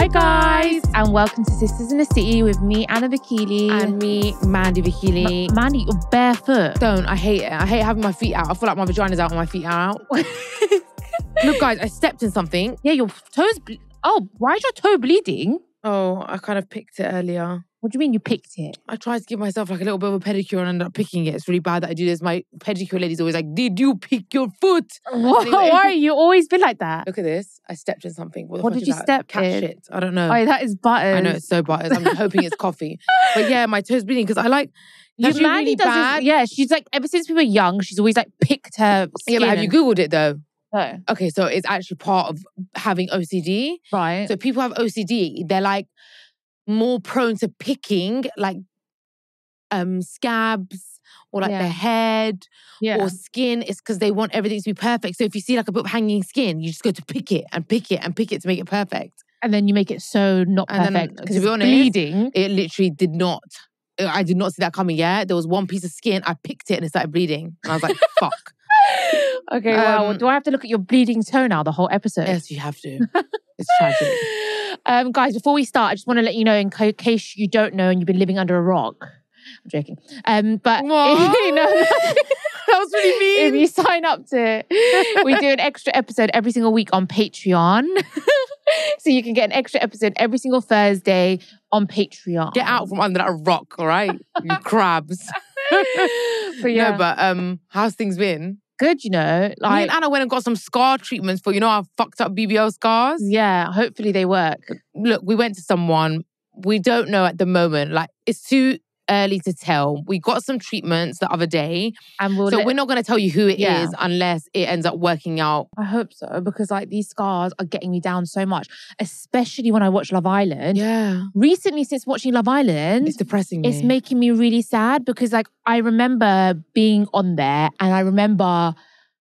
Hi guys, and welcome to Sisters in the City with me, Anna Xx. And me, Mandi Xx. Mandy, you're barefoot. Don't, I hate it. I hate having my feet out. I feel like my vagina's out and my feet are out. Look guys, I stepped in something. Yeah, your toes, why is your toe bleeding? Oh, I kind of picked it earlier. What do you mean you picked it? I tried to give myself like a little bit of a pedicure and ended up picking it. It's really bad that I do this. My pedicure lady's always like, did you pick your foot? What? Anyway. Why? You always been like that? Look at this. I stepped in something. What did you step Cat in? shit. I don't know. Oh, that is butters. I know, it's so butters. I'm hoping it's coffee. But yeah, my toe's bleeding because I like... Mandy really does bad. this, yeah, she's like, ever since we were young, she's always like picked her skin. Yeah, but have you Googled it though? No. Okay, so it's actually part of having OCD. Right. So people have OCD, they're like more prone to picking like scabs or like the head or skin. It's because they want everything to be perfect. So if you see like a bit of hanging skin, you just go to pick it and pick it and pick it to make it perfect. And then you make it so not perfect because it's bleeding. It literally did not. I did not see that coming yet. There was one piece of skin, I picked it and it started bleeding. And I was like, fuck. Okay, well, do I have to look at your bleeding toe now the whole episode? Yes, you have to. It's tragic. Guys, before we start, I just want to let you know in case you don't know and you've been living under a rock. I'm joking. But you know, that was really mean. If you sign up to, we do an extra episode every single week on Patreon. So you can get an extra episode every single Thursday on Patreon. Get out from under that rock, all right? You crabs. But yeah. No, but how's things been? Good, you know. Like, me and Anna went and got some scar treatments for, you know, our fucked up BBL scars. Yeah, hopefully they work. Look, we went to someone. We don't know at the moment. Like, it's too early to tell. We got some treatments the other day. And we're not going to tell you who it is unless it ends up working out. I hope so, because like these scars are getting me down so much, especially when I watch Love Island. Yeah. Recently, since watching Love Island, it's depressing me. It's making me really sad because like I remember being on there and I remember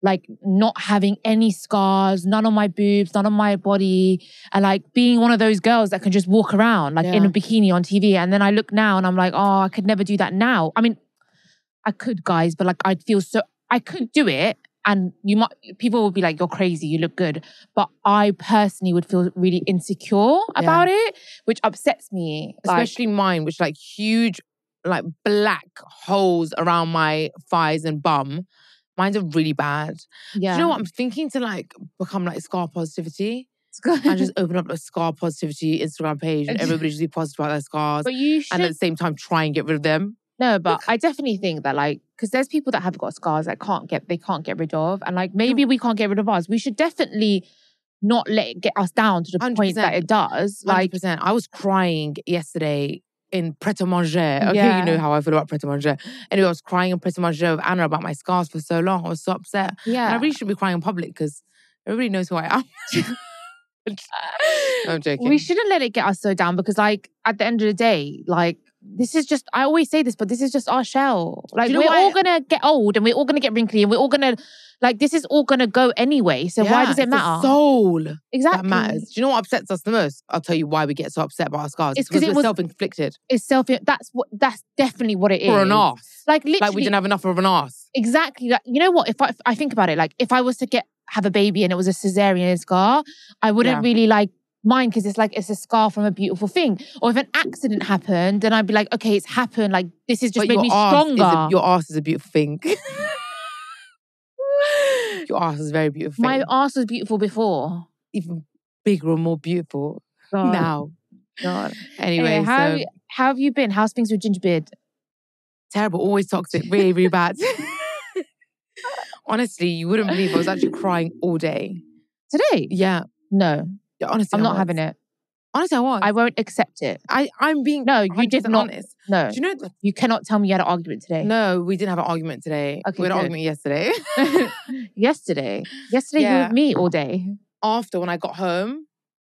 like not having any scars, none on my boobs, none on my body, and like being one of those girls that can just walk around like in a bikini on TV. And then I look now and I'm like, oh, I could never do that now. I mean, I could, guys, but like I'd feel so, I could do it and people would be like, you're crazy, you look good. But I personally would feel really insecure about it, which upsets me. Especially mine, which like huge like black holes around my thighs and bum. Mine's are really bad. Yeah. Do you know what? I'm thinking to like become like scar positivity. And just open up a scar positivity Instagram page and everybody just be positive about their scars. But you should... And at the same time try and get rid of them. No, but I definitely think that like, because there's people that have got scars that they can't get rid of. And like maybe we can't get rid of ours. We should definitely not let it get us down to the 100%. Point that it does. Like 100%. I was crying yesterday in Pret-a-Manger. Okay, you know how I feel about Pret-a-Manger. Anyway, I was crying in Pret-a-Manger with Anna about my scars for so long. I was so upset. Yeah. And I really shouldn't be crying in public because everybody knows who I am. I'm joking. We shouldn't let it get us so down because like at the end of the day, like this is just, I always say this, but this is just our shell. Like we're all going to get old and we're all going to get wrinkly and we're all going to, like this is all going to go anyway. So why does it matter? The soul. Exactly. That matters. Do you know what upsets us the most? I'll tell you why we get so upset about our scars. It's because we're self-inflicted. It's that's definitely what it is. For an arse. Like literally. Like we didn't have enough of an arse. Exactly. Like, you know what? If I think about it, like if I was to have a baby and it was a cesarean scar, I wouldn't really like mind because it's like it's a scar from a beautiful thing. Or if an accident happened, then I'd be like, okay, it's happened. Like this has just made me stronger. Your arse is a beautiful thing. Your arse is very beautiful. My arse was beautiful before. Even bigger and more beautiful now. God. Anyway, how have you been? How's things with Gingerbeard? Terrible. Always toxic. Really, really bad. Honestly, you wouldn't believe I was actually crying all day. Today? Yeah. No. Yeah, honestly, I'm not having it. Honestly, I was. I won't accept it. I'm being No, you did not. Honest. No. Do you know you cannot tell me you had an argument today. No, we didn't have an argument today. Okay, we had an argument yesterday. Yesterday you were with me all day. After when I got home.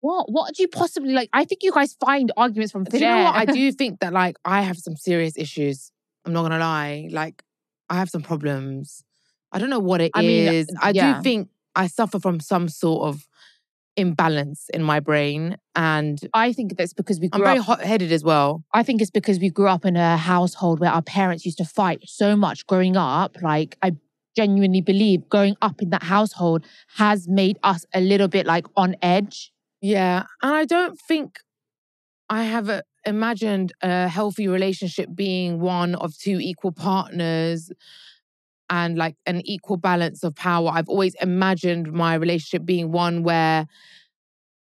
What do you possibly like? I think you guys find arguments from thin air. Do you know what? I I do think that like I have some serious issues. I'm not gonna lie. Like I have some problems. I don't know what it is. I do think I suffer from some sort of imbalance in my brain, and I think that's because I'm very hot-headed as well. I think it's because we grew up in a household where our parents used to fight so much growing up. Like I genuinely believe growing up in that household has made us a little bit like on edge. Yeah. And I don't think I have imagined a healthy relationship being one of two equal partners and like an equal balance of power. I've always imagined my relationship being one where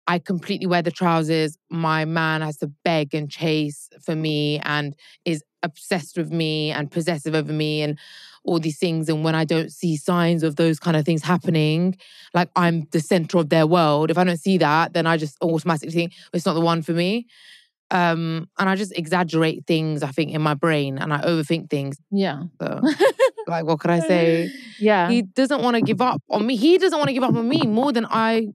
I completely wear the trousers. My man has to beg and chase for me and is obsessed with me and possessive over me and all these things. And when I don't see signs of those kind of things happening, like I'm the center of their world. If I don't see that, then I just automatically think it's not the one for me. And I just exaggerate things, I think, in my brain, and I overthink things. Yeah. So, like, what could I say? Yeah. He doesn't want to give up on me. He doesn't want to give up on me more than I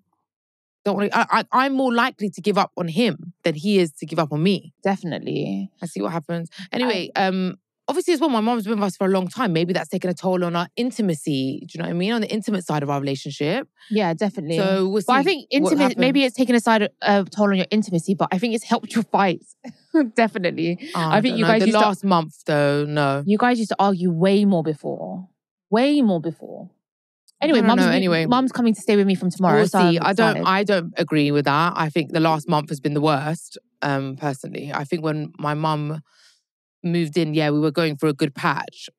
don't want to. I'm more likely to give up on him than he is to give up on me. Definitely. I see what happens. Anyway, obviously as well, my mom's been with us for a long time. Maybe that's taken a toll on our intimacy. Do you know what I mean? On the intimate side of our relationship. Yeah, definitely. So we'll see. But I think maybe it's taken a toll on your intimacy, but I think it's helped your fights. Definitely. I think you guys the last month though, no. You guys used to argue way more before. Way more before. Anyway, mum's coming to stay with me from tomorrow. We'll so see. I don't agree with that. I think the last month has been the worst, personally. I think when my mum moved in, yeah, we were going through a good patch.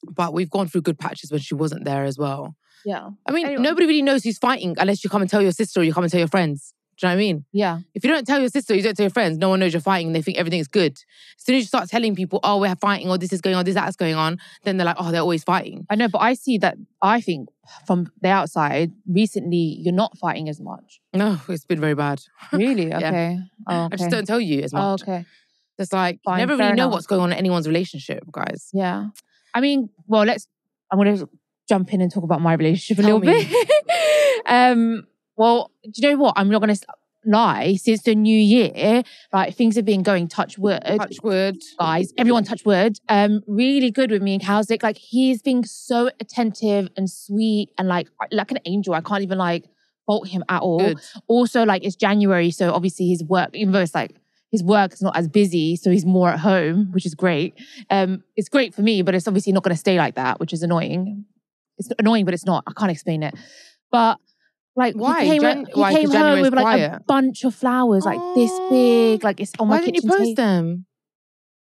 But we've gone through good patches when she wasn't there as well. Yeah. I mean, nobody really knows who's fighting unless you come and tell your sister or you come and tell your friends. Do you know what I mean? Yeah. If you don't tell your sister, you don't tell your friends, no one knows you're fighting and they think everything's good. As soon as you start telling people, oh, we're fighting or this is going on, that's going on, then they're like, oh, they're always fighting. I know, but I see that, I think from the outside, recently, you're not fighting as much. No, it's been very bad. Really? Okay. Yeah. Oh, okay. I just don't tell you as much. Oh, okay. It's like, you never really know what's going on in anyone's relationship, guys. Yeah. I mean, well, I'm going to jump in and talk about my relationship a little bit. Well, do you know what? I'm not going to lie. Since the new year, like things have been going touch wood. Touch wood. Guys, everyone touch wood. Really good with me and Kauzik. Like he's being so attentive and sweet and like an angel. I can't even like fault him at all. Good. Also, like it's January, so obviously his work, even though it's like his work is not as busy, so he's more at home, which is great. It's great for me, but it's obviously not going to stay like that, which is annoying. It's annoying, but it's not. I can't explain it. But like, why? He came home with like a bunch of flowers, like this big, like it's on my kitchen table. Why didn't you post them?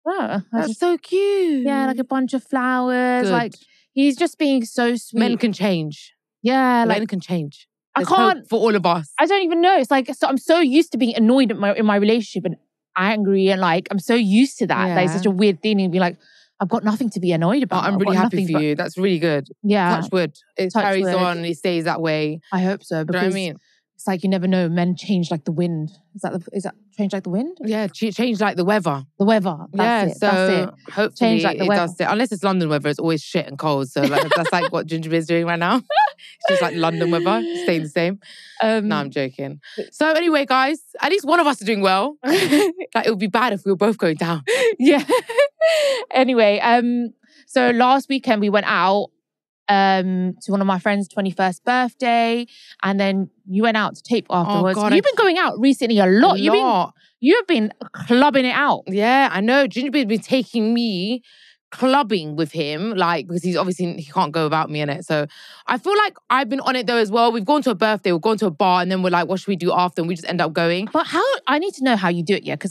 Oh, that's so cute. Yeah, like a bunch of flowers. Good. Like he's just being so sweet. Men can change. Yeah, men can change. There's hope for all of us. I don't even know. It's like I'm so used to being annoyed in my relationship and angry and like I'm so used to that. Yeah. Like it's such a weird thing and be like, I've got nothing to be annoyed about. I'm really happy for you. That's really good. Yeah. Touch wood. It carries on. It stays that way. I hope so. Because you know what I mean? It's like you never know. Men change like the wind. Is that change like the wind? Yeah, change like the weather. The weather. That's it. That's it. Hopefully change like the weather. Does it. Unless it's London weather, it's always shit and cold. So like, that's like what Ginger is doing right now. It's just like London weather, staying the same. No, I'm joking. So anyway, guys, at least one of us are doing well. Like it would be bad if we were both going down. Yeah. Anyway, so last weekend we went out to one of my friend's 21st birthday, and then you went out to tape afterwards. Oh God, you've been going out recently a lot. You've been clubbing it out. Yeah, I know. Ginger's been taking me clubbing with him, like, because he can't go without me in it. So I feel like I've been on it though as well. We've gone to a birthday, we've gone to a bar, and then we're like, what should we do after? And we just end up going. But I need to know how you do it, yeah? Because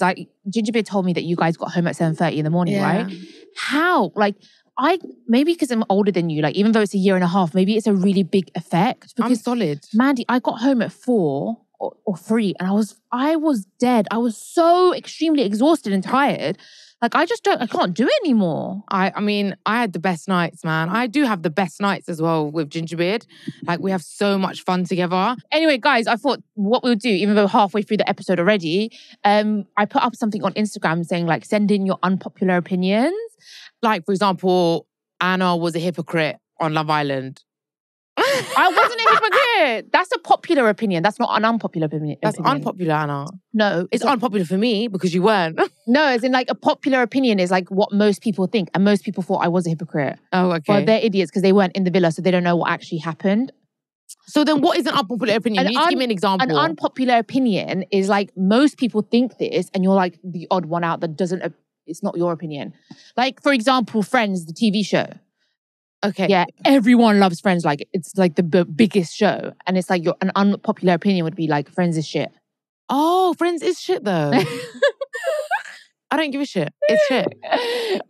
Gingerbeard told me that you guys got home at 7:30 in the morning, right? How? Like, maybe because I'm older than you, like even though it's a year and a half, maybe it's a really big effect. Because I'm solid. Mandy, I got home at 4 or 3 and I was dead. I was so extremely exhausted and tired. Like I can't do it anymore. I mean, I had the best nights, man. I do have the best nights as well with Gingerbeard. Like we have so much fun together. Anyway, guys, I thought what we'll do, even though halfway through the episode already, I put up something on Instagram saying like, send in your unpopular opinions. Like, for example, Anna was a hypocrite on Love Island. I wasn't a hypocrite. That's a popular opinion. That's not an unpopular opinion. That's unpopular, Anna. No. It's unpopular for me because you weren't. No, as in like a popular opinion is like what most people think. And most people thought I was a hypocrite. Oh, okay. Well, they're idiots because they weren't in the villa, so they don't know what actually happened. So then what is an unpopular opinion? You need to give me an example. An unpopular opinion is like most people think this and you're like the odd one out that doesn't... It's not your opinion. Like, for example, Friends, the TV show. Okay. Yeah, everyone loves Friends. Like, it's like the biggest show. And it's like an unpopular opinion would be like, Friends is shit. Oh, Friends is shit though. I don't give a shit. It's shit.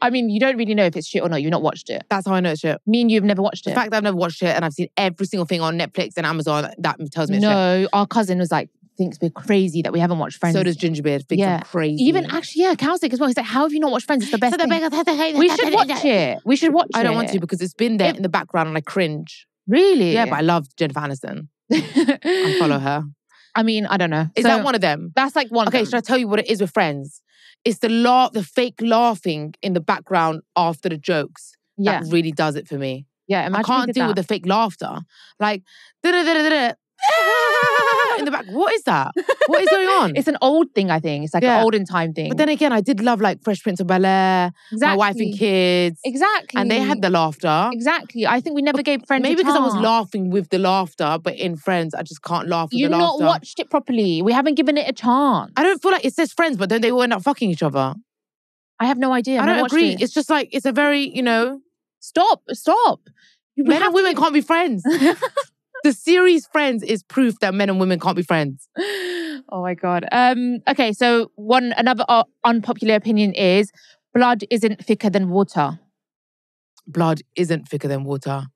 I mean, you don't really know if it's shit or not. You've not watched it. That's how I know it's shit. Me and you have never watched it. The fact that I've never watched it and I've seen every single thing on Netflix and Amazon, that tells me it's shit. No, our cousin was like, thinks we're crazy that we haven't watched Friends. So does Gingerbeard. Thinks I'm crazy. Even actually, Cowsick as well. He's like, how have you not watched Friends? It's the best thing. We should watch it. We should watch it. I don't want to because it's been there in the background and I cringe. Really? Yeah, but I love Jennifer Aniston. I follow her. I mean, I don't know. Is that one of them? That's like one of them. Okay, should I tell you what it is with Friends? It's the fake laughing in the background after the jokes. That really does it for me. Yeah, I can't deal with the fake laughter. Like, in the back. What is that? What is going on? It's an old thing, I think. It's like an olden time thing. But then again, I did love like Fresh Prince of Bel-Air, My Wife and Kids. Exactly. And they had the laughter. Exactly. I think we never gave Friends Maybe a because I chance. was laughing with the laughter, but in Friends, I just can't laugh with the laughter. You've not watched it properly. We haven't given it a chance. I don't feel like it says Friends, but then they all end up fucking each other. I have no idea. I don't agree. It's just like, it's a very, Stop. Men and women can't be friends. The series Friends is proof that men and women can't be friends. Oh my God. Okay, so another unpopular opinion is blood isn't thicker than water. Blood isn't thicker than water.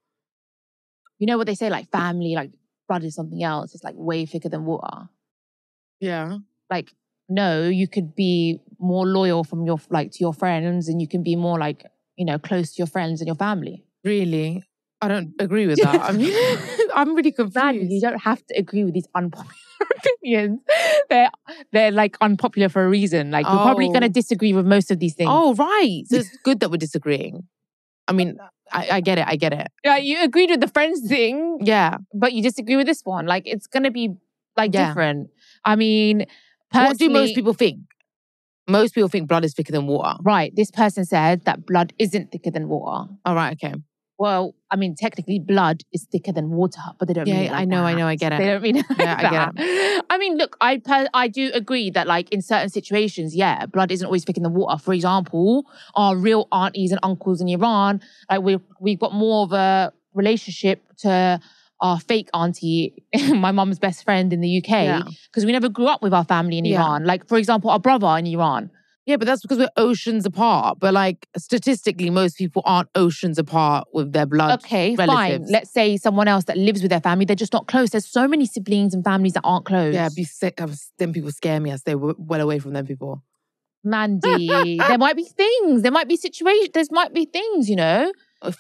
You know what they say, like family, like blood is something else. It's like way thicker than water. Yeah. Like, no, you could be more loyal from to your friends, and you can be more like, close to your friends and your family. Really? I don't agree with that. I mean, I'm really confused. Maddie, you don't have to agree with these unpopular opinions. They're like unpopular for a reason. Like, we're probably going to disagree with most of these things. Oh, right. So it's good that we're disagreeing. I mean, I get it. Yeah, you agreed with the Friends thing. Yeah. But you disagree with this one. Like, it's going to be different. I mean, personally, what do most people think? Most people think blood is thicker than water. Right. This person said that blood isn't thicker than water. All right, okay. Well, I mean, technically blood is thicker than water, but they don't mean it like I know, I get it. They don't mean it like I that. get it. I mean, look, I do agree that like in certain situations, blood isn't always thicker than water. For example, our real aunties and uncles in Iran, like we've got more of a relationship to our fake auntie, my mum's best friend in the UK, because we never grew up with our family in Iran. Like, for example, our brother in Iran. Yeah, but that's because we're oceans apart. But like, statistically, most people aren't oceans apart with their blood relatives. Fine. Let's say someone else that lives with their family, they're just not close. There's so many siblings and families that aren't close. Yeah, them people scare me. I stay well away from them people. Mandy, there might be things. There might be situations. There might be things,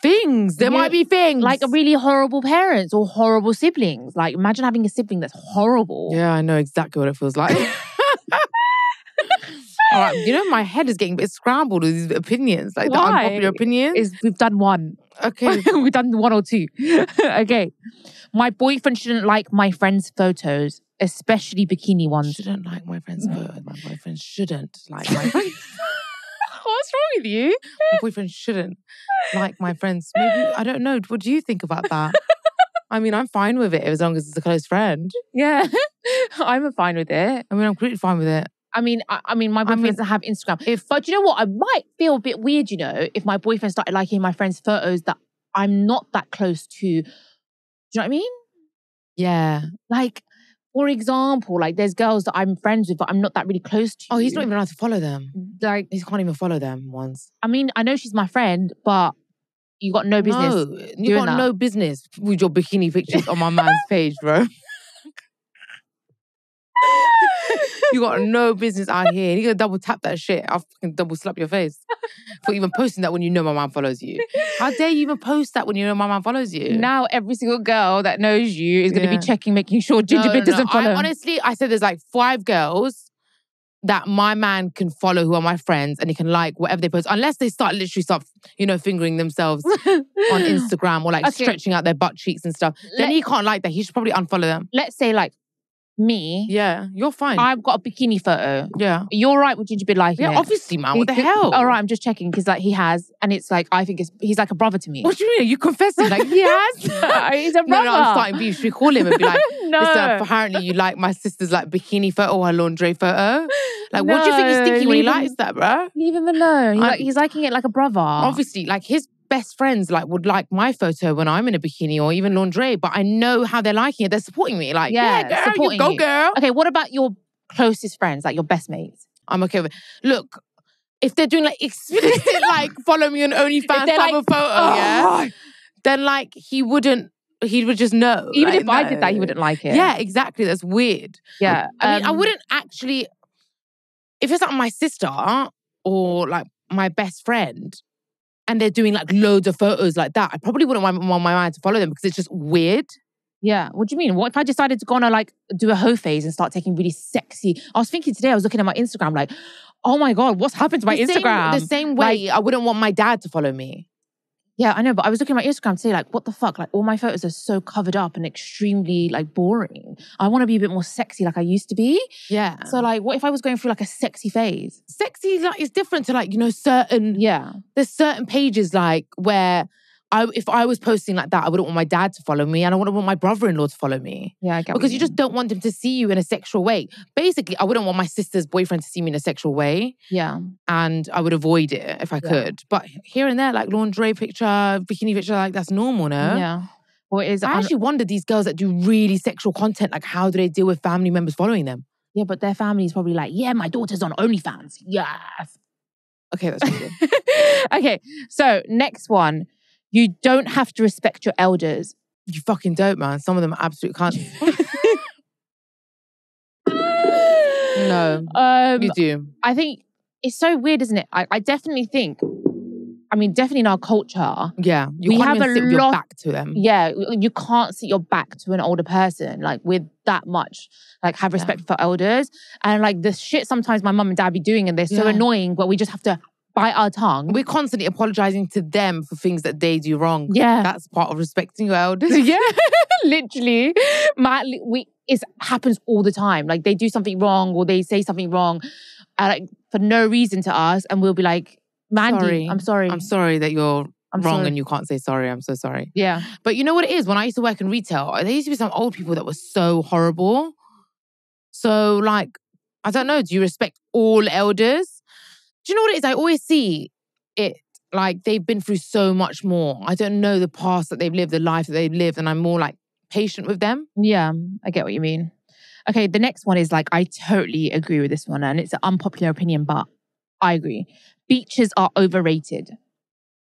Things. There might be things. Like really horrible parents or horrible siblings. Like, imagine having a sibling that's horrible. Yeah, I know exactly what it feels like. All right, my head is getting a bit scrambled with these opinions. Like, the unpopular opinions. We've done one. Okay. We've done one or two. Okay. My boyfriend shouldn't like my friends' photos, especially bikini ones. Shouldn't like my friend's photos. My boyfriend shouldn't like my friends. What's wrong with you? My boyfriend shouldn't like my friends. Maybe, I don't know. What do you think about that? I mean, I'm fine with it as long as it's a close friend. Yeah. I'm fine with it. I mean, I'm completely fine with it. I mean, my boyfriend doesn't have Instagram. But you know what? I might feel a bit weird, if my boyfriend started liking my friends' photos that I'm not that close to. Do you know what I mean? Yeah. Like, for example, like there's girls that I'm friends with, but I'm not that really close to. Oh, he's not even allowed to follow them. Like, he can't even follow them once. I mean, I know she's my friend, but you got no business. No, you got no business with your bikini pictures on my man's page, bro. You got no business out here. You're gonna double tap that shit. I'll fucking double slap your face for even posting that when you know my man follows you. How dare you even post that when you know my man follows you? Now every single girl that knows you is gonna be checking, making sure Gingerbeard doesn't follow. Honestly, I said there's like 5 girls that my man can follow who are my friends and he can like whatever they post. Unless they start fingering themselves on Instagram or like stretching out their butt cheeks and stuff. Then he can't like that. He should probably unfollow them. Let's say like me. Yeah, you're fine. I've got a bikini photo. Yeah. You're right with Gingerbeard liking it. Yeah, obviously, man. What the hell? All right, I'm just checking because like he has, and it's like, I think he's like a brother to me. What do you mean? Are you confessing? Like, he has? He's a brother. No, I'm starting beef. Should we call him and be like, no. Listen, apparently you like my sister's like bikini photo or her lingerie photo? Like, what do you think he's thinking when he likes that, bro? Leave him alone. He's liking it like a brother. Obviously, like his best friends like would like my photo when I'm in a bikini or even lingerie, but I know how they're liking it. They're supporting me. Like, yeah girl, supporting you go, girl. Okay, what about your closest friends, like your best mates? I'm okay with it. Look, if they're doing like explicit, like follow me on OnlyFans type of photo, then like he would just know. Even like, if I did that, he wouldn't like it. Yeah, exactly. That's weird. Yeah. I mean, I wouldn't actually, if it's like my sister or like my best friend and they're doing like loads of photos like that, I probably wouldn't want my man to follow them because it's just weird. Yeah. What do you mean? What if I decided to go on a like do a hoe phase and start taking really sexy? I was thinking today, I was looking at my Instagram like, oh my God, what's happened to my Instagram? The same way I wouldn't want my dad to follow me. Yeah, I know, but I was looking at my Instagram today like, what the fuck? Like all my photos are so covered up and extremely like boring. I want to be a bit more sexy like I used to be. Yeah. So like, what if I was going through like a sexy phase? Sexy like is different to like, you know, certain... Yeah. There's certain pages like where if I was posting like that, I wouldn't want my dad to follow me and I wouldn't want my brother-in-law to follow me. Yeah, I get because you just don't want them to see you in a sexual way. Basically, I wouldn't want my sister's boyfriend to see me in a sexual way. Yeah. And I would avoid it if I could. But here and there, like lingerie picture, bikini picture, like that's normal, no? Yeah. Well, it is. I actually wonder these girls that do really sexual content, like how do they deal with family members following them? Yeah, but their family is probably like, yeah, my daughter's on OnlyFans. Yes. Okay, that's true. Okay, so next one. You don't have to respect your elders. You fucking don't, man. Some of them absolutely can't. No, you do. I think it's so weird, isn't it? I definitely think, definitely in our culture. Yeah, you can't even sit with your back to them. Yeah, you can't sit your back to an older person, like with that much, like have respect for elders. And like the shit sometimes my mum and dad be doing and they're so annoying, but we just have to bite our tongue. We're constantly apologizing to them for things that they do wrong. Yeah. That's part of respecting your elders. Yeah, literally. It happens all the time. Like they do something wrong or they say something wrong like for no reason to us and we'll be like, Mandy, I'm sorry. I'm sorry that you're wrong and you can't say sorry. I'm so sorry. Yeah. But you know what it is? When I used to work in retail, there used to be some old people that were so horrible. So like, I don't know, do you respect all elders? Do you know what it is? I always see it like they've been through so much more. I don't know the past that they've lived, the life that they've lived, and I'm more like patient with them. Yeah, I get what you mean. Okay, the next one is like, I totally agree with this one and it's an unpopular opinion, but I agree. Beaches are overrated.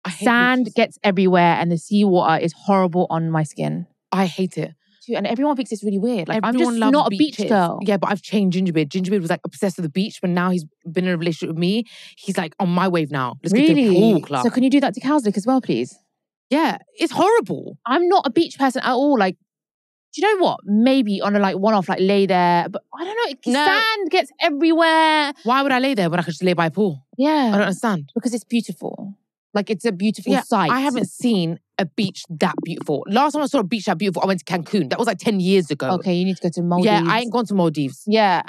Sand gets everywhere and the seawater is horrible on my skin. I hate it. And everyone thinks it's really weird. Like everyone I'm just not beaches. A beach girl. Yeah, but I've changed Gingerbeard. Gingerbeard was like obsessed with the beach, but now he's been in a relationship with me. He's like on my wave now. Let's get to the pool club. So can you do that to Cowslick as well, please? Yeah, it's horrible. I'm not a beach person at all. Like, do you know what? Maybe on a like one-off, like lay there. But I don't know. Sand gets everywhere. Why would I lay there when I could just lay by a pool? Yeah. I don't understand. Because it's beautiful. Like it's a beautiful sight. I haven't seen a beach that beautiful. Last time I saw a beach that beautiful, I went to Cancun. That was like 10 years ago. Okay, you need to go to Maldives. Yeah, I ain't gone to Maldives. Yeah.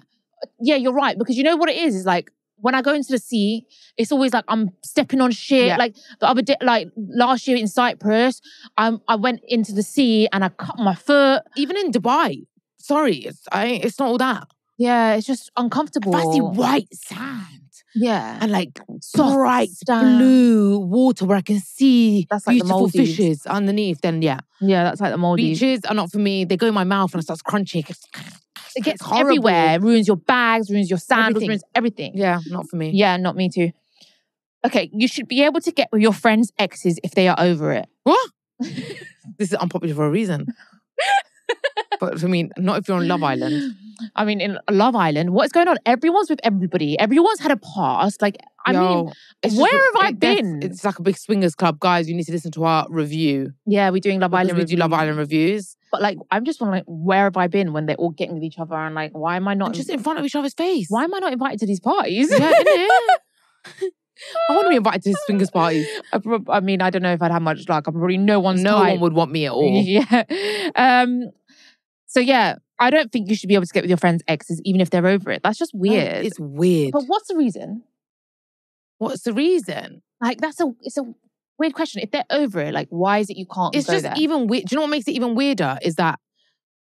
Yeah, you're right. Because you know what it is like when I go into the sea, it's always like I'm stepping on shit. Yeah. Like the other day, like last year in Cyprus, I went into the sea and I cut my foot. Even in Dubai. Sorry, it's not all that. Yeah, it's just uncomfortable. If I see white sand. Yeah. And like bright blue water where I can see that's like beautiful fishes underneath, then yeah. Yeah, that's like the Maldives. Beaches are not for me. They go in my mouth and it starts crunching. It gets everywhere. It ruins your bags, ruins your sandals, ruins everything. Yeah, not for me. Yeah, not me too. Okay, you should be able to get with your friends' exes if they are over it. What? This is unpopular for a reason. But for me, not if you're on Love Island. I mean, in Love Island, what's going on? Everyone's with everybody. Everyone's had a past. Like, I mean, where have I been? It's like a big swingers club. Guys, you need to listen to our review. Yeah, we're doing Love Island reviews. We do Love Island reviews. But like, I'm just wondering, like, where have I been when they're all getting with each other? And like, why am I not... just in front of each other's face. Why am I not invited to these parties? Yeah, innit? I want to be invited to his swingers parties. I mean, I don't know if I'd have much luck. I'm probably no one would want me at all. Yeah. So yeah, I don't think you should be able to get with your friends' exes even if they're over it. That's just weird. No, it's weird. But what's the reason? What's the reason? Like it's a weird question. If they're over it, like why is it you can't it's go just there? Even weird. Do you know what makes it even weirder? Is that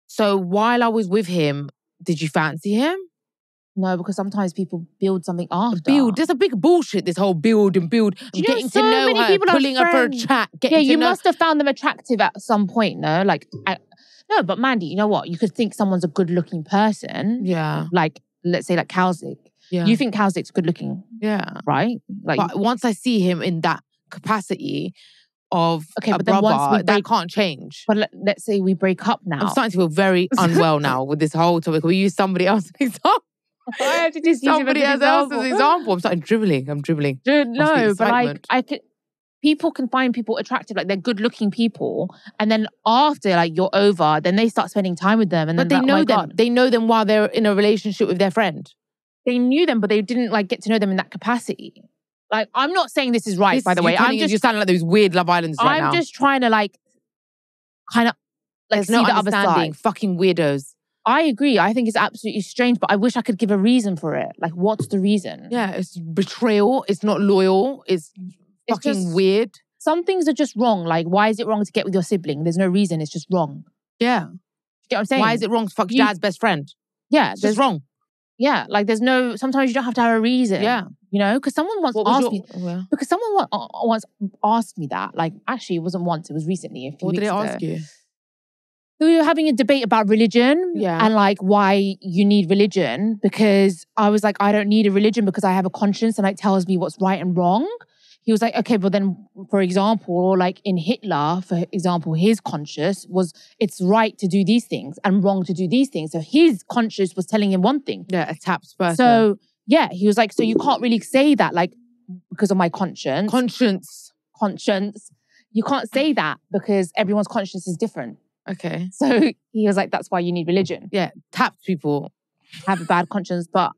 so while I was with him, did you fancy him? No, because sometimes people build something after. Build. There's a big bullshit, this whole build and build. I'm getting to know her, pulling her for a chat. Yeah, you must have found them attractive at some point, no? Like, no, but Mandy, you know what? You could think someone's a good-looking person. Yeah. Like, let's say like Kauzik. Yeah. You think Kauzik's good-looking. Yeah. Right? Like, but once I see him in that capacity of a but brother, that can't change. But let's say we break up now. I'm starting to feel very unwell now with this whole topic. We use somebody else's example. I have to just use somebody else's example. I'm starting dribbling. I'm dribbling. No, but like people can find people attractive, like they're good-looking people, and then after like you're over, then they start spending time with them, and but then they know them. They know them while they're in a relationship with their friend. They knew them, but they didn't like get to know them in that capacity. Like, I'm not saying this is right, by the way. You're sounding like those weird Love Islands right now. I'm just trying to like, kind of like see the other side. Fucking weirdos. I agree. I think it's absolutely strange, but I wish I could give a reason for it. Like, what's the reason? Yeah, it's betrayal. It's not loyal. It's fucking weird. Some things are just wrong. Like, why is it wrong to get with your sibling? There's no reason. It's just wrong. Yeah. You get what I'm saying? Why is it wrong to fuck your dad's best friend? Yeah. It's just wrong. Yeah, like there's no, sometimes you don't have to have a reason. Yeah. You know, because someone once asked me, because someone once asked me that, like actually it wasn't once, it was recently, a few weeks ago. What did they ask you? We were having a debate about religion and like why you need religion, because I was like, I don't need a religion because I have a conscience and it tells me what's right and wrong. He was like, okay, but then, for example, like in Hitler, for example, his conscience was it's right to do these things and wrong to do these things. So his conscience was telling him one thing. Yeah, a tapped person. So yeah, he was like, so you can't really say that, like, because of my conscience. Conscience. You can't say that because everyone's conscience is different. Okay. So he was like, that's why you need religion. Yeah, tapped people have a bad conscience, but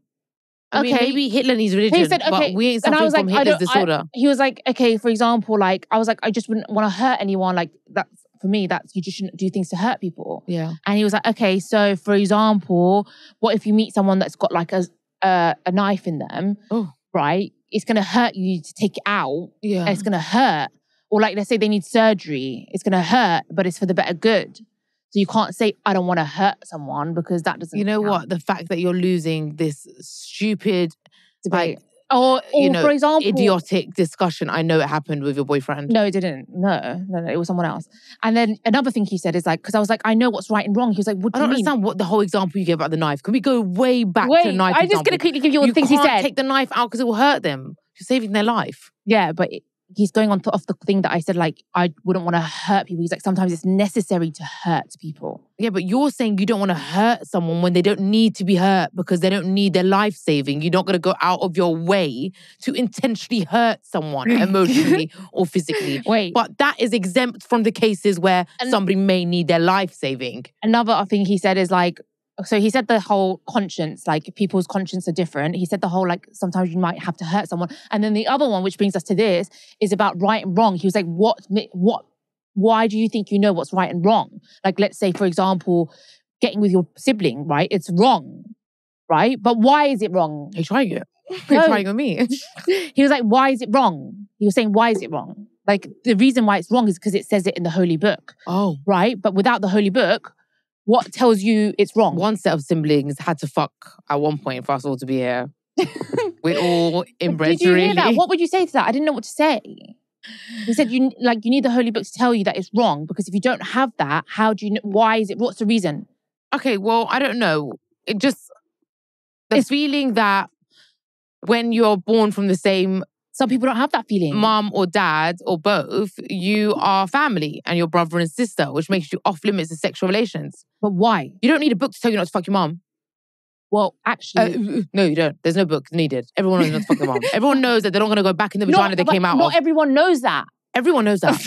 I mean, maybe Hitler needs religion, he said, okay, but we ain't suffering from Hitler's disorder. He was like, okay, for example, like, I was like, I just wouldn't want to hurt anyone. Like, that's, for me, that's, you just shouldn't do things to hurt people. Yeah. And he was like, okay, so for example, what if you meet someone that's got like a knife in them, right? It's going to hurt you to take it out. Yeah. And it's going to hurt. Or like, let's say they need surgery. It's going to hurt, but it's for the better good. So you can't say, I don't want to hurt someone because that doesn't You know count. what? The fact that you're losing this stupid debate. Like, or you know, for example, idiotic discussion. I know it happened with your boyfriend. No, it didn't. No, it was someone else. And then another thing he said is like, because I was like, I know what's right and wrong. He was like, what do you mean? I don't understand what the whole example you gave about the knife. Can we go way back to the knife I'm just going to quickly give you all the things he said. You can't take the knife out because it will hurt them. You're saving their life. Yeah, but he's going on off the thing that I said, like, I wouldn't want to hurt people. He's like, sometimes it's necessary to hurt people. Yeah, but you're saying you don't want to hurt someone when they don't need to be hurt because they don't need their life saving. You're not going to go out of your way to intentionally hurt someone emotionally or physically. Wait. But that is exempt from the cases where somebody may need their life saving. Another thing he said is like, so he said the whole conscience, like people's conscience are different. He said the whole, like, sometimes you might have to hurt someone. And then the other one, which brings us to this, is about right and wrong. He was like, why do you think you know what's right and wrong? Like, let's say, for example, getting with your sibling, right? It's wrong, right? But why is it wrong? Are you trying it? You're trying with me. He was like, why is it wrong? He was saying, why is it wrong? Like, the reason why it's wrong is because it says it in the Holy Book. Oh. Right? But without the Holy Book, what tells you it's wrong? One set of siblings had to fuck at one point for us all to be here. We're all inbred, Did you really. hear that? What would you say to that? I didn't know what to say. He said, you need the Holy Book to tell you that it's wrong, because if you don't have that, how do you know? Why is it? What's the reason? Okay, well, I don't know. It just, the feeling that when you're born from the same... Some people don't have that feeling. Mum or dad or both, you are family and your brother and sister, which makes you off limits to sexual relations. But why? You don't need a book to tell you not to fuck your mum. Well, actually... no, you don't. There's no book needed. Everyone knows not to fuck their mum. Everyone knows that they're not going to go back in the vagina they came out of. Not everyone knows that. Everyone knows that.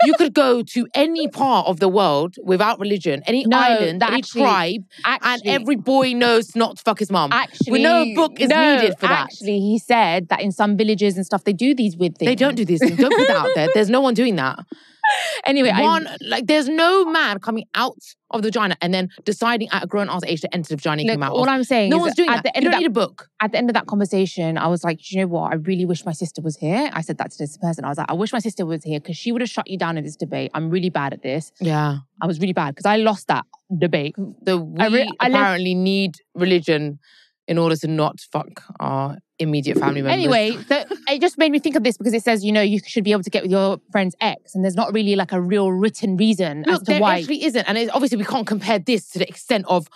You could go to any part of the world without religion, any island, any tribe, and every boy knows not to fuck his mum. Actually, no book is needed for that. Actually, he said that in some villages and stuff, they do these weird things. They don't do these things. Don't put that out there. There's no one doing that. Anyway, there's no man coming out of the vagina and then deciding at a grown-ass age to enter the vagina he came out of. All I'm saying no is one's doing that. You don't need a book. At the end of that conversation, I was like, do you know what? I really wish my sister was here. I said that to this person. I was like, I wish my sister was here because she would have shut you down in this debate. I'm really bad at this. Yeah. I was really bad because I lost that debate. We apparently need religion in order to not fuck our immediate family members. Anyway, it just made me think of this because it says, you know, you should be able to get with your friend's ex, and there's not really like a real written reason as to why. There actually isn't. And obviously we can't compare this to the extent of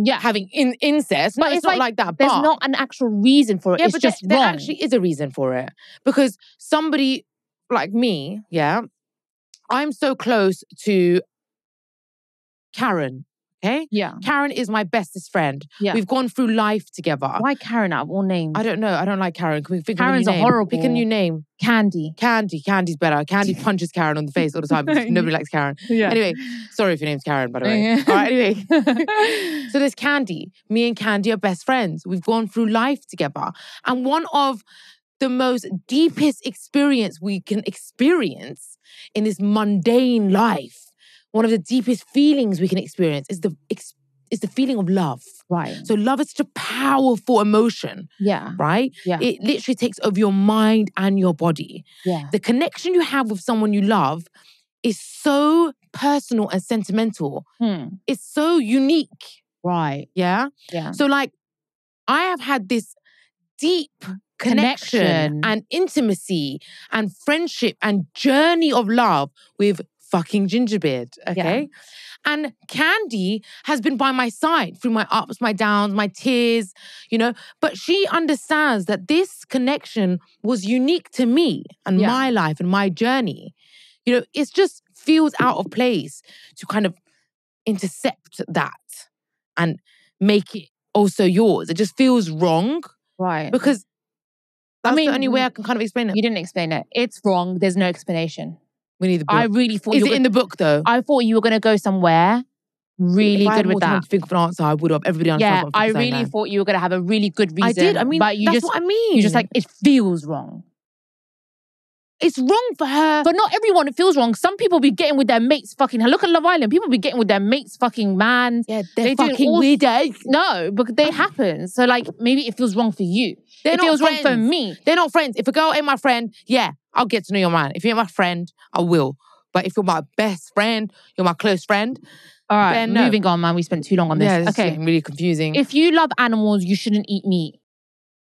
having incest. But it's not like that. There's not an actual reason for it. Yeah, it's but just there wrong. actually is a reason for it. Because somebody like me, I'm so close to Karen. Okay? Yeah. Karen is my bestest friend. Yeah. We've gone through life together. Why Karen out of all names? I don't know. I don't like Karen. Can we think Karen's of a new name? horrible. Pick a new name. Candy. Candy's better. Candy punches Karen on the face all the time because nobody likes Karen. Yeah. Anyway, sorry if your name's Karen, by the way. All right, anyway. So there's Candy. Me and Candy are best friends. We've gone through life together. And one of the most deepest experience we can experience in this mundane life, one of the deepest feelings we can experience is the feeling of love. Right. So love is such a powerful emotion. Yeah. Right? Yeah. It literally takes over your mind and your body. Yeah. The connection you have with someone you love is so personal and sentimental. It's so unique. Right. Yeah? Yeah. So like, I have had this deep connection and intimacy and friendship and journey of love with fucking Gingerbeard, okay? Yeah. And Candy has been by my side through my ups, my downs, my tears, you know, but she understands that this connection was unique to me and my life and my journey. You know, it just feels out of place to kind of intercept that and make it also yours. It just feels wrong. Right. Because that's the only way I can kind of explain it. You didn't explain it. It's wrong. There's no explanation. We need the book. I really thought Is it in the book though? I thought you were going to go somewhere really good with that. If I had more time to think of an answer, I would have. Everybody understands what I'm saying. I really thought you were going to have a really good reason. I did. I mean, but that's what I mean. You're just like, it feels wrong. It's wrong for her. But not everyone it feels wrong. Some people be getting with their mates fucking... Look at Love Island. People be getting with their mates fucking man. Yeah, they're fucking weirdos. No, but they happen. So like, maybe it feels wrong for you. It feels wrong for me. They're not friends. If a girl ain't my friend, I'll get to know your man. If you ain't my friend, I will. But if you're my best friend, you're my close friend. All right, moving on, man. We spent too long on this. Yeah, it's getting really confusing. If you love animals, you shouldn't eat meat.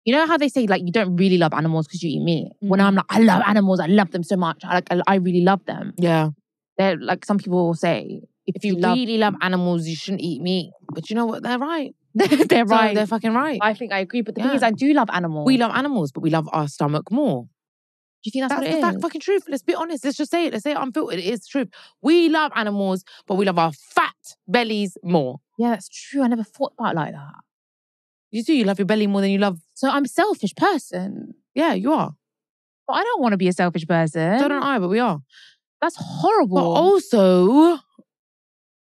You know how they say, like, you don't really love animals because you eat meat? When I'm like, I love animals. I love them so much. I really love them. Yeah. They're like, some people will say, if you really love animals, you shouldn't eat meat. But you know what? They're right. They're right. They're fucking right. I think I agree. But the thing is, I do love animals. We love animals, but we love our stomach more. Do you think that's what it is? That's the fucking truth. Let's be honest. Let's just say it. Let's say it unfiltered. It is the truth. We love animals, but we love our fat bellies more. Yeah, that's true. I never thought about it like that. You do. You love your belly more than you love... So I'm a selfish person. Yeah, you are. But I don't want to be a selfish person. So don't I, but we are. That's horrible. But also...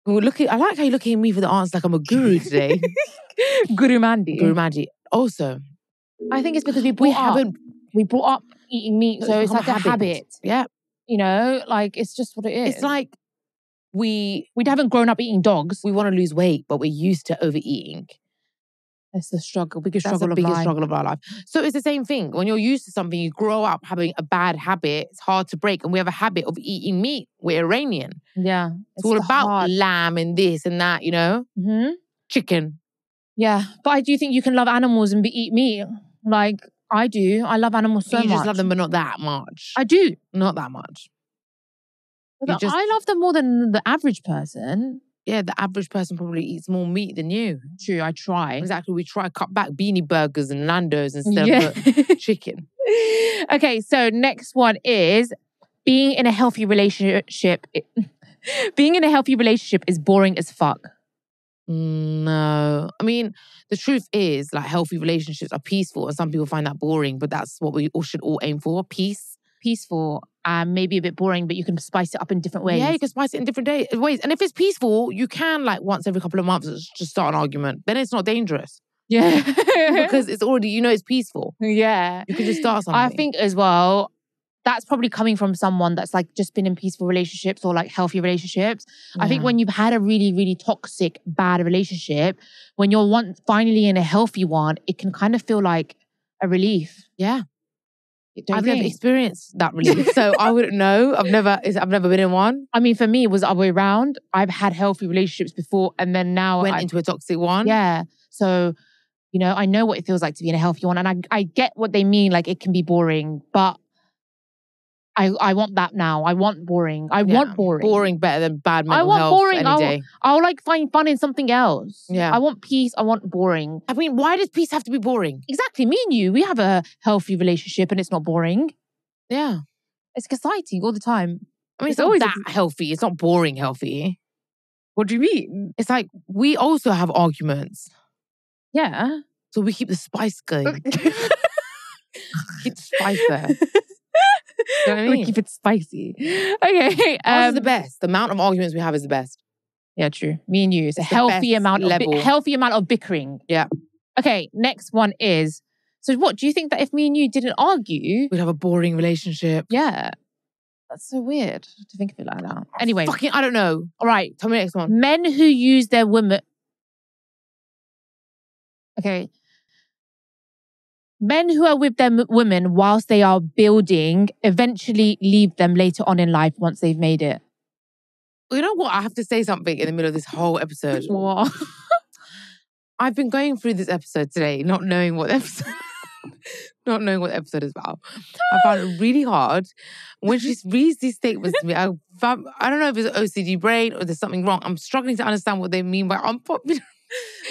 I like how you're looking at me for the answer like I'm a guru today. Guru Mandi. Also... I think it's because we brought up eating meat, so it's like a habit. Yeah. You know, like, it's just what it is. It's like we haven't grown up eating dogs. We want to lose weight, but we're used to overeating. That's the struggle, biggest struggle of our life. So it's the same thing. When you're used to something, you grow up having a bad habit, it's hard to break. And we have a habit of eating meat. We're Iranian. Yeah. It's all about lamb and this and that, you know? Mm-hmm. Chicken. Yeah. But I do think you can love animals and eat meat. Like, I do. I love animals so much. You just love them, but not that much. I do. Not that much. I love them more than the average person. Yeah, the average person probably eats more meat than you. True, I try. Exactly. We try to cut back beanie burgers and Nando's instead of chicken. Okay, so next one is being in a healthy relationship. Being in a healthy relationship is boring as fuck. No. I mean, the truth is, like, healthy relationships are peaceful and some people find that boring, but that's what we should all aim for. Peace. Peaceful. Maybe a bit boring, but you can spice it up in different ways. Yeah, you can spice it in different ways. And if it's peaceful, you can, like, once every couple of months just start an argument. Then it's not dangerous. Yeah. Because it's already, you know, it's peaceful. Yeah. You can just start something. I think as well, that's probably coming from someone that's like just been in peaceful relationships or like healthy relationships. Yeah. I think when you've had a really, really toxic, bad relationship, when you're finally in a healthy one, it can kind of feel like a relief. Yeah. I've never experienced that relief, so I wouldn't know. I've never been in one. I mean, for me, it was the other way around. I've had healthy relationships before, and then now went into a toxic one. Yeah. So You know, I know what it feels like to be in a healthy one. And I get what they mean. Like, it can be boring, but I want that now. I want boring. I want boring. Boring better than bad mental health boring. Any day. I'll like find fun in something else. Yeah. I want peace. I want boring. I mean, why does peace have to be boring? Exactly. Me and you, we have a healthy relationship and it's not boring. Yeah. It's exciting all the time. I mean, it's not that healthy. It's not boring healthy. What do you mean? It's like, we also have arguments. Yeah. So we keep the spice going. Keep the spice there. You know what I mean? We keep it spicy. Okay. Ours is the best. The amount of arguments we have is the best. Yeah, true. Me and you. It's a healthy amount of bickering. Yeah. Okay, next one is, so what, do you think that if me and you didn't argue, we'd have a boring relationship? Yeah. That's so weird to think of it like that. Anyway. I don't know. All right. Tell me the next one. Men who use their women... Okay. Men who are with their women whilst they are building eventually leave them later on in life once they've made it. You know what? I have to say something in the middle of this whole episode. What? I've been going through this episode today, not knowing what the episode is about. I found it really hard. When she reads these statements to me, I don't know if it's an OCD brain or there's something wrong. I'm struggling to understand what they mean by unpopular.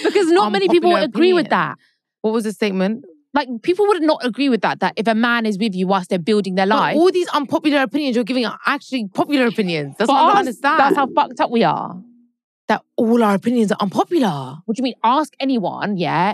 Because not many people would agree with that. What was the statement? Like, people would not agree with that if a man is with you whilst they're building their life. All these unpopular opinions you're giving are actually popular opinions. That's what I don't understand. That's how fucked up we are. That all our opinions are unpopular. What do you mean? Ask anyone, yeah?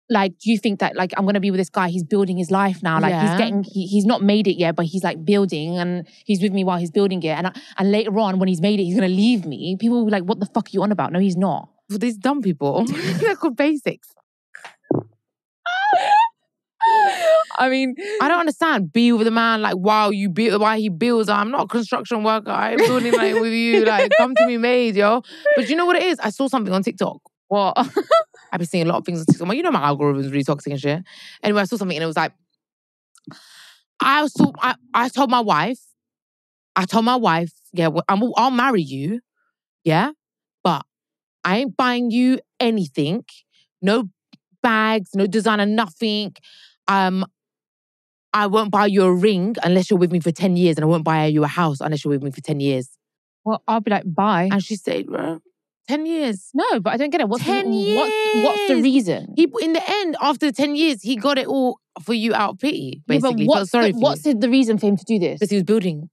Like, do you think that, like, I'm going to be with this guy, he's building his life now. Like, he's not made it yet, but he's, like, building and he's with me while he's building it. And later on, when he's made it, he's going to leave me. People will be like, what the fuck are you on about? No, he's not. Well, these dumb people. They're called basics. I mean, I don't understand. Be with a man like while he builds. I'm not a construction worker. I'm building like with you. Like, come to me, made, yo. But you know what it is? I saw something on TikTok. What? I've been seeing a lot of things on TikTok. You know my algorithm's really toxic and shit. Anyway, I saw something and it was like, I told my wife, yeah, I'll marry you, yeah, but I ain't buying you anything. No bags, no designer, nothing. I won't buy you a ring unless you're with me for 10 years, and I won't buy you a house unless you're with me for 10 years. Well, I'll be like, bye. And she said, bro, 10 years. No, but I don't get it. What's 10 years. What's the reason? In the end, after 10 years, he got it all for you out of pity, basically. Yeah, what's the reason for him to do this? Because he was building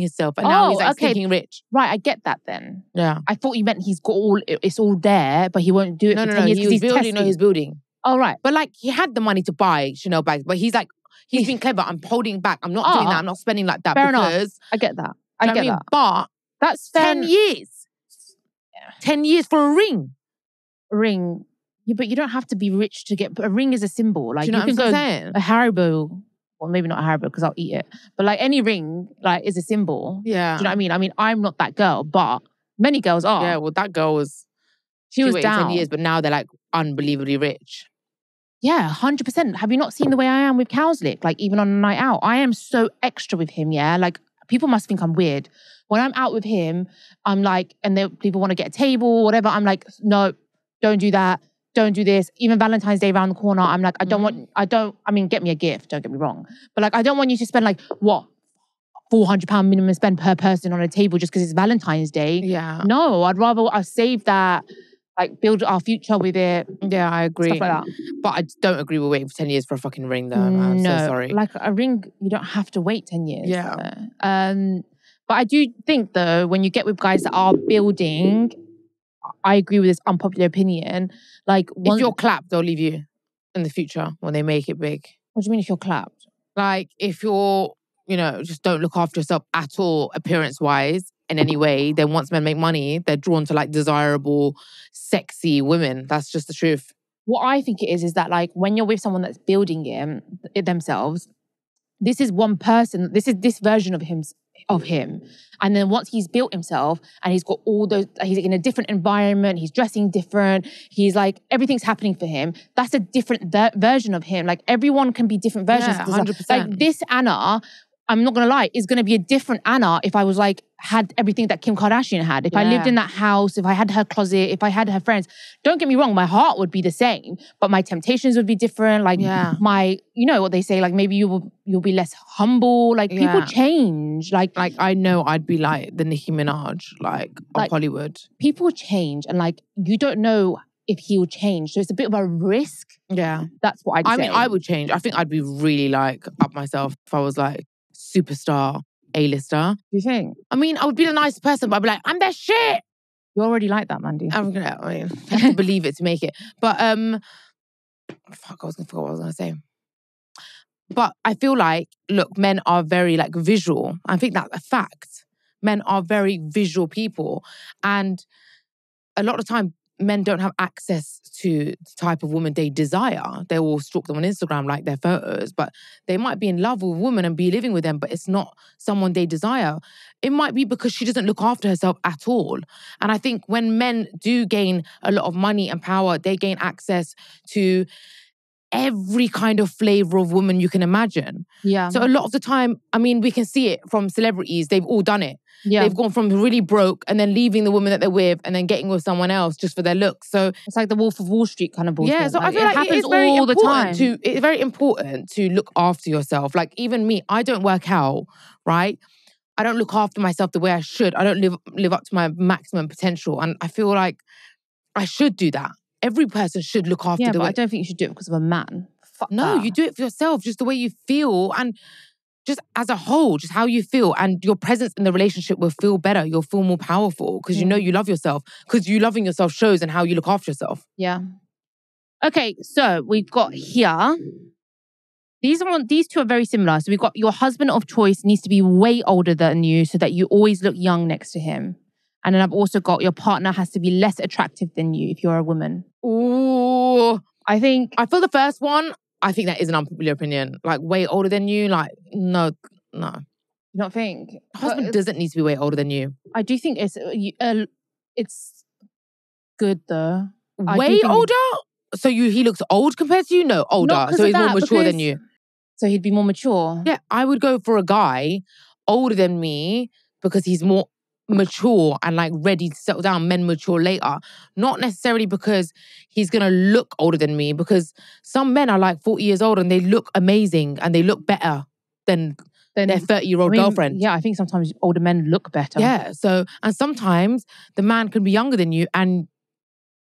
himself, and now he's like thinking rich. Right, I get that then. Yeah. I thought you meant it's all there, but he won't do it for 10 years because he's building. No, he's building. Oh, right. But like, he had the money to buy Chanel bags, but he's like, he's been clever. I'm holding back. I'm not doing that. I'm not spending like that. Fair enough. I get that. I get that. But that's 10 years. 10 years for a ring. Ring. Yeah, but you don't have to be rich to get... A ring is a symbol. Like, do you know what I'm saying? A Haribo... Well, maybe not a Haribo because I'll eat it. But like, any ring like is a symbol. Yeah. Do you know what I mean? I mean, I'm not that girl, but many girls are. Yeah, well, that girl was... She was down. 10 years, but now they're like unbelievably rich. Yeah, 100%. Have you not seen the way I am with Cowslick? Like, even on a night out, I am so extra with him, yeah? Like, people must think I'm weird. When I'm out with him, I'm like, and people want to get a table or whatever, I'm like, no, don't do that. Don't do this. Even Valentine's Day around the corner, I'm like, I mean, get me a gift, don't get me wrong. But like, I don't want you to spend like, what? £400 minimum spend per person on a table just because it's Valentine's Day. Yeah. No, I'll save that. Like, build our future with it. Yeah, I agree. Stuff like that. But I don't agree with waiting for 10 years for a fucking ring, though. I'm so sorry. Like, a ring, you don't have to wait 10 years. Yeah. But I do think, though, when you get with guys that are building, I agree with this unpopular opinion. Like, if you're clapped, they'll leave you in the future when they make it big. What do you mean if you're clapped? Like, if you're, just don't look after yourself at all, appearance-wise, in any way, then once men make money, they're drawn to like desirable, sexy women. That's just the truth. What I think it is that like when you're with someone that's building it themselves, this is one person, this is this version of him. And then once he's built himself and he's got all those, he's in a different environment, he's dressing different, he's like, everything's happening for him. That's a different version of him. Like everyone can be different versions. Yeah, 100%. Like this Anna, I'm not going to lie, is going to be a different Anna if I was like, had everything that Kim Kardashian had. If I lived in that house, if I had her closet, if I had her friends. Don't get me wrong, my heart would be the same, but my temptations would be different. Like my, you know what they say, like maybe you'll be less humble. Like people change. Like I know I'd be like the Nicki Minaj, like of Hollywood. People change and like you don't know if he will change. So it's a bit of a risk. Yeah. That's what I'd say. I mean, I would change. I think I'd be really like up myself if I was like superstar, A-lister. Do you think? I mean, I would be a nice person, but I'd be like, I'm the shit. You're already like that, Mandy. I mean, I have to believe it to make it. But, fuck, I forgot what I was going to say. But I feel like, look, men are very like visual. I think that's a fact. Men are very visual people. And a lot of time, men don't have access to the type of woman they desire. They will stalk them on Instagram, like their photos, but they might be in love with a woman and be living with them, but it's not someone they desire. It might be because she doesn't look after herself at all. And I think when men do gain a lot of money and power, they gain access to every kind of flavor of woman you can imagine. Yeah. So a lot of the time, I mean, we can see it from celebrities. They've all done it. Yeah. They've gone from really broke and then leaving the woman that they're with and then getting with someone else just for their looks. So it's like the Wolf of Wall Street kind of bullshit. Yeah, so I feel like it happens all the time. It's very important to look after yourself. Like even me, I don't work out, right? I don't look after myself the way I should. I don't live up to my maximum potential. And I feel like I should do that. Every person should look after but I don't think you should do it because of a man. Fuck No, that. you do it for yourself, just the way you feel and just as a whole, just how you feel. And your presence in the relationship will feel better. You'll feel more powerful because you know you love yourself. Because you loving yourself shows in how you look after yourself. Yeah. Okay, so we've got here, these two are very similar. So we've got your husband of choice needs to be way older than you so that you always look young next to him. And then I've also got your partner has to be less attractive than you if you're a woman. Ooh. I feel the first one, I think that is an unpopular opinion. Like way older than you, like no. You don't think? Husband doesn't need to be way older than you. I do think it's good though. Way older? So he looks old compared to you? No, older. So he's more mature than you. So he'd be more mature? Yeah, I would go for a guy older than me because he's more mature and like ready to settle down. Men mature later. Not necessarily because he's going to look older than me, because some men are like 40 years old and they look amazing and they look better than their 30-year-old girlfriend. Yeah, I think sometimes older men look better. Yeah, so, and sometimes the man can be younger than you and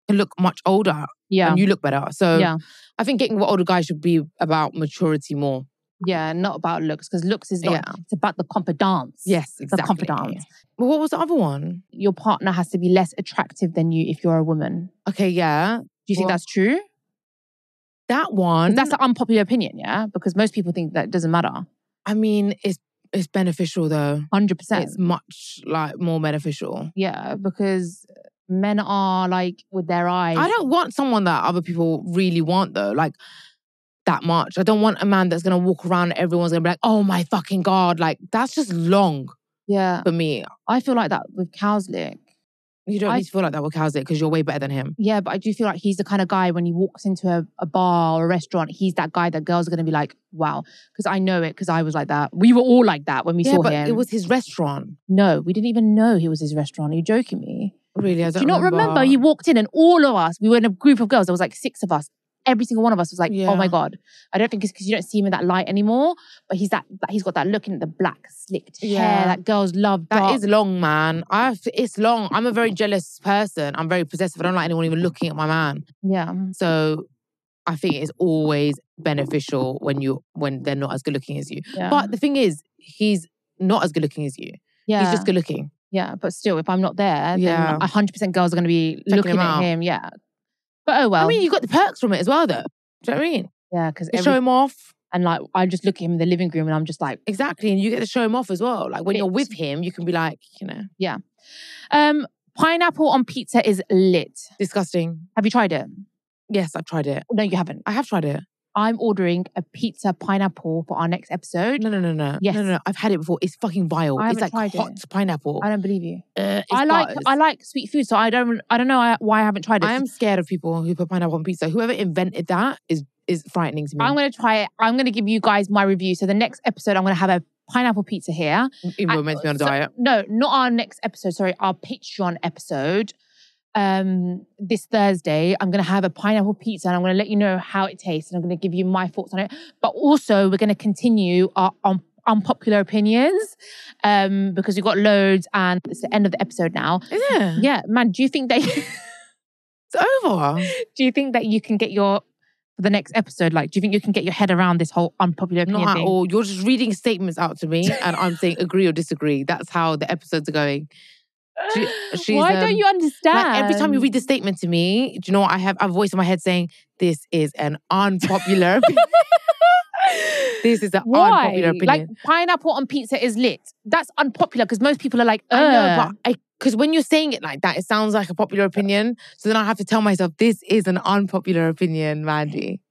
can look much older. Yeah. And you look better. So yeah. I think getting with older guys should be about maturity more. Yeah, not about looks, because looks is not, it's about the confidence. Yes, exactly. The confidence. Well, what was the other one? Your partner has to be less attractive than you if you're a woman. Okay, yeah. Do you think that's true? That one. That's an unpopular opinion, yeah? Because most people think that it doesn't matter. I mean, it's beneficial though. 100%. It's much like more beneficial. Yeah, because men are like with their eyes. I don't want someone that other people really want though. Like that much. I don't want a man that's going to walk around and everyone's going to be like, oh my fucking God. Like, that's just long. Yeah. For me. I feel like that with Cowslick. You don't need to feel like that with Cowslick because you're way better than him. Yeah, but I do feel like he's the kind of guy when he walks into a bar or a restaurant, he's that guy that girls are going to be like, wow. Because I know it, because I was like that. We were all like that when we saw him. It was his restaurant. No, we didn't even know he was his restaurant. Are you joking me? Really? I don't Do you not remember? He walked in and all of us, we were in a group of girls. There was like 6 of us. Every single one of us was like, oh my God. I don't think it's because you don't see him in that light anymore, but he's got that look in the black slicked hair that girls love. That is long, man. It's long. I'm a very jealous person. I'm very possessive. I don't like anyone even looking at my man. Yeah. So I think it's always beneficial when they're not as good looking as you. Yeah. But the thing is, he's not as good looking as you. Yeah. He's just good looking. Yeah, but still, if I'm not there, then 100% girls are going to be looking at him. Yeah. But oh well. I mean, you got the perks from it as well, though. Do you know what I mean? Yeah, because show him off. And like, I just look at him in the living room and I'm just like... Exactly, and you get to show him off as well. Like, when you're with him, you can be like, you know. Yeah. Pineapple on pizza is lit. Disgusting. Have you tried it? Yes, I've tried it. No, you haven't. I have tried it. I'm ordering a pizza pineapple for our next episode. No. Yes. No. I've had it before. It's fucking vile. It's like hot pineapple. I don't believe you. I like sweet food, so I don't know why I haven't tried it. I am scared of people who put pineapple on pizza. Whoever invented that is frightening to me. I'm going to try it. I'm going to give you guys my review. So the next episode, I'm going to have a pineapple pizza here. Even though it makes me on a diet. No, not our next episode. Sorry, our Patreon episode. This Thursday, I'm going to have a pineapple pizza and I'm going to let you know how it tastes and I'm going to give you my thoughts on it. But also, we're going to continue our unpopular opinions because we've got loads and it's the end of the episode now. Is it? Yeah, man, do you think that... It's over. Do you think that you can get for the next episode, like, do you think you can get your head around this whole unpopular opinion Not at thing? all. You're just reading statements out to me and I'm saying agree or disagree. That's how the episodes are going. Why don't you understand? Like every time you read the statement to me, do you know what? I have a voice in my head saying, this is an unpopular opinion. This is an unpopular opinion. Like pineapple on pizza is lit. That's unpopular because most people are like, I know, but because when you're saying it like that, it sounds like a popular opinion. So then I have to tell myself, this is an unpopular opinion, Mandy.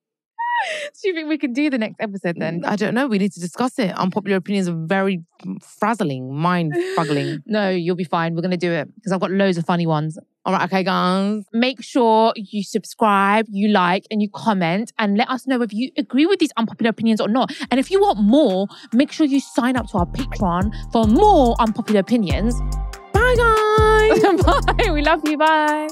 Do you think we can do the next episode then? I don't know. We need to discuss it. Unpopular opinions are very frazzling, mind-fuggling. No, you'll be fine. We're going to do it because I've got loads of funny ones. All right, okay, guys. Make sure you subscribe, you like, and you comment and let us know if you agree with these unpopular opinions or not. And if you want more, make sure you sign up to our Patreon for more unpopular opinions. Bye, guys. Bye. We love you. Bye.